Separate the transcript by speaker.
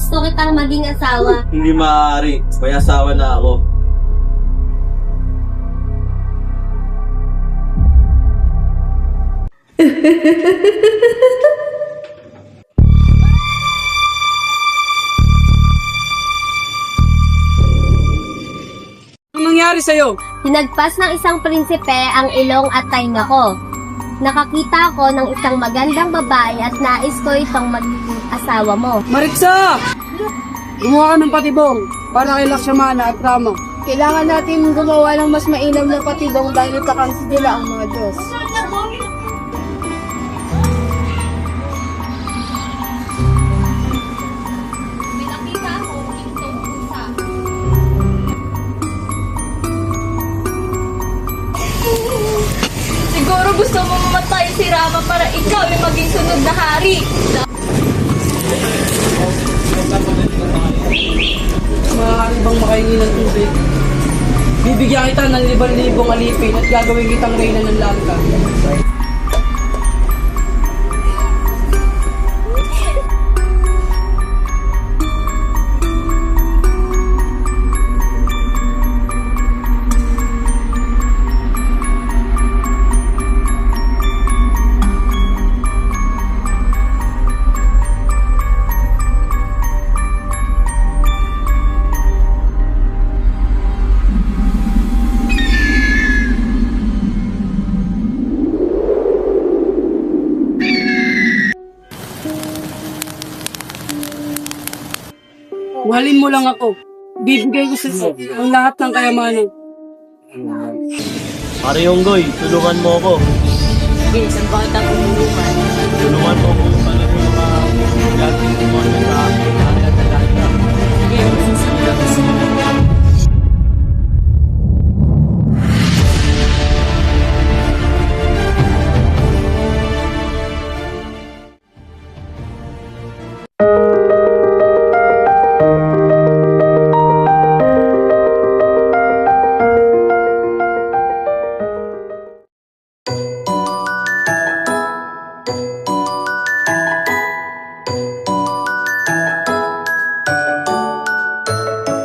Speaker 1: Gusto kitang maging asawa.
Speaker 2: Hindi maaari. May asawa na ako.
Speaker 3: Anong nangyari sa'yo?
Speaker 1: Hinagpas ng isang prinsipe ang ilong at tainga ko. Nakakita ko ng isang magandang babae at nais ko itong magiging asawa mo.
Speaker 3: Maritza! Gumawa ka ng patibong para kay Lakshmana at Rama.
Speaker 4: Kailangan natin gumawa ng mas mainam na patibong dahil kakansidila ang mga Diyos.
Speaker 5: Siguro gusto mo mamatay si Rama para ikaw ay maging sunod na hari.
Speaker 3: Maaari bang makahingi ng tubig? Bibigyan kita ng 5,000 alipin at gagawin kitang reyna ng Lanka. Mahalin mo lang ako. Bibigay ko sa ang lahat ng kayamanan.
Speaker 2: Pare Yonggoy, tulungan mo ako.
Speaker 5: Sige, saan ba kitang umulungan?
Speaker 2: Tulungan mo ako para yung mga gating mo sa akin.